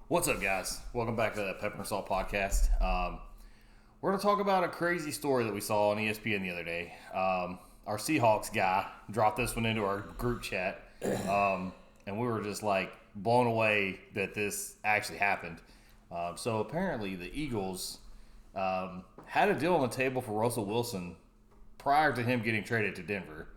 What's up, guys? Welcome back to the Pepper and Salt Podcast. We're going to talk about a crazy story that we saw on ESPN the other day. Our Seahawks guy dropped this one into our group chat, and we were just like blown away that this actually happened. So apparently the Eagles had a deal on the table for Russell Wilson prior to him getting traded to Denver.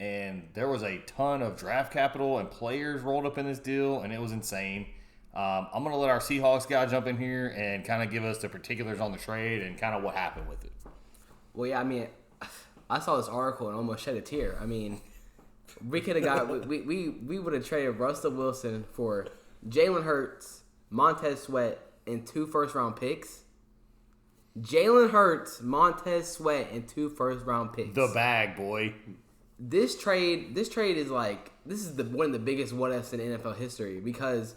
And there was a ton of draft capital and players rolled up in this deal, and it was insane. I'm going to let our Seahawks guy jump in here and kind of give us the particulars on the trade and kind of what happened with it. Well, yeah, I mean, I saw this article and almost shed a tear. I mean, we could have got we would have traded Russell Wilson for Jalen Hurts, Montez Sweat, and 2 first-round picks. Jalen Hurts, Montez Sweat, and 2 first-round picks. The bag, boy. This trade is like one of the biggest what-ifs in NFL history because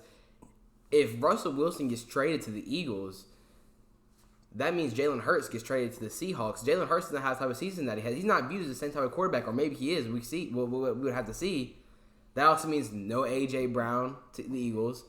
if Russell Wilson gets traded to the Eagles, that means Jalen Hurts gets traded to the Seahawks. Jalen Hurts doesn't have the type of season that he has. He's not viewed as the same type of quarterback, or maybe he is. We would have to see. That also means no A.J. Brown to the Eagles.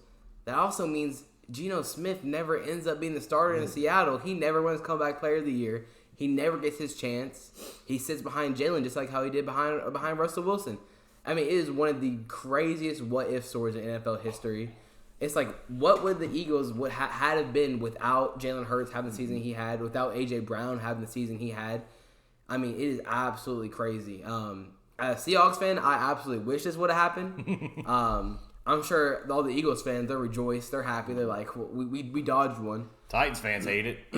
That also means Geno Smith never ends up being the starter in Seattle. He never wins Comeback Player of the Year. He never gets his chance. He sits behind Jalen just like how he did behind Russell Wilson. I mean, it is one of the craziest what-if stories in NFL history. It's like, what would the Eagles had have been without Jalen Hurts having the season he had, without A.J. Brown having the season he had? I mean, it is absolutely crazy. As a Seahawks fan, I absolutely wish this would have happened. I'm sure all the Eagles fans, they're rejoiced. They're happy. They're like, well, we dodged one. Titans fans hate it.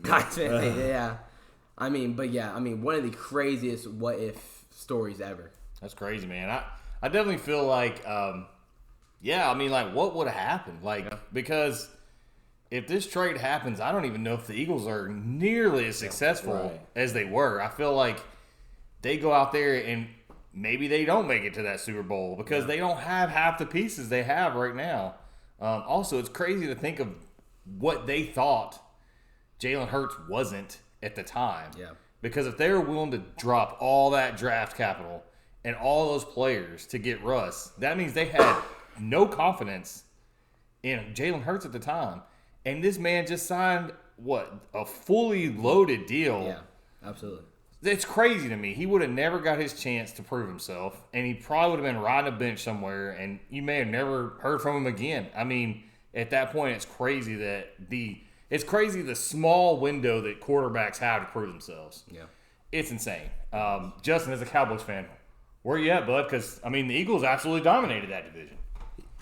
Titans fans hate it, yeah. I mean, one of the craziest what-if stories ever. That's crazy, man. I definitely feel like, what would have happened? Because if this trade happens, I don't even know if the Eagles are nearly as successful as they were. I feel like they go out there and maybe they don't make it to that Super Bowl because they don't have half the pieces they have right now. Also, it's crazy to think of what they thought Jalen Hurts wasn't at the time. Yeah. Because if they were willing to drop all that draft capital and all those players to get Russ, that means they had no confidence in Jalen Hurts at the time. And this man just signed, a fully loaded deal. Yeah, absolutely. It's crazy to me. He would have never got his chance to prove himself, and he probably would have been riding a bench somewhere, and you may have never heard from him again. I mean, at that point, it's crazy the small window that quarterbacks have to prove themselves. Yeah. It's insane. Justin, as a Cowboys fan, where you at, bud? Because, the Eagles absolutely dominated that division.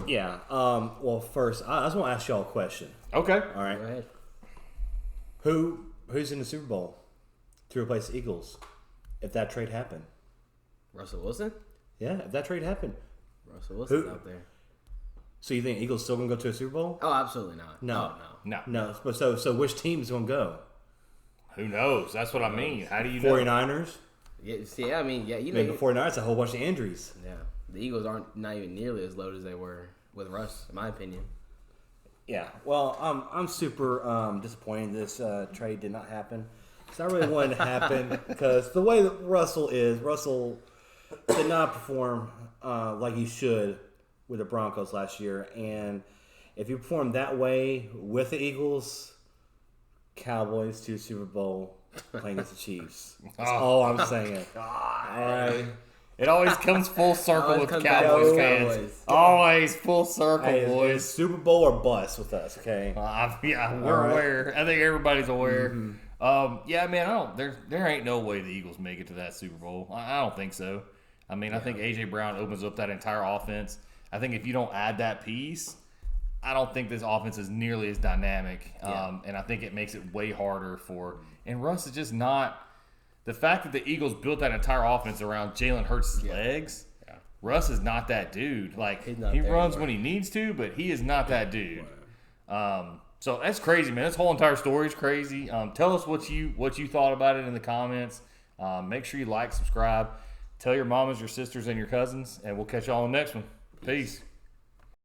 Yeah. Well, first, I just want to ask y'all a question. Okay. All right. Go ahead. Who's in the Super Bowl to replace the Eagles if that trade happened? Russell Wilson? Yeah, if that trade happened. Russell Wilson's out there. So you think Eagles still going to go to a Super Bowl? Oh, absolutely not. No. No. But so which team's going to go? Who knows? That's what I mean. How do you know? 49ers? Yeah, see, I mean, yeah, I mean, the 49ers, a whole bunch of injuries. Yeah. The Eagles aren't not even nearly as loaded as they were with Russ, in my opinion. Yeah. Well, I'm super disappointed this trade did not happen. So I really wanted it to happen because the way that Russell did not perform like he should with the Broncos last year. And if you perform that way with the Eagles, Cowboys to Super Bowl playing against the Chiefs. That's all I'm saying. God. All right. It always comes full circle Always with comes back Cowboys to fans. Cowboys. Always full circle, Hey, boys. it's Super Bowl or bust with us, okay? We're right. aware. I think everybody's aware. Man, there ain't no way the Eagles make it to that Super Bowl. I don't think so. I think A.J. Brown opens up that entire offense. I think if you don't add that piece, I don't think this offense is nearly as dynamic. And I think it makes it way harder and Russ is just not – the fact that the Eagles built that entire offense around Jalen Hurts' legs, Russ is not that dude. He runs when he needs to, but he is not that dude. So that's crazy, man. This whole entire story is crazy. Tell us what you thought about it in the comments. Make sure you like, subscribe. Tell your mamas, your sisters, and your cousins, and we'll catch y'all on the next one. Peace.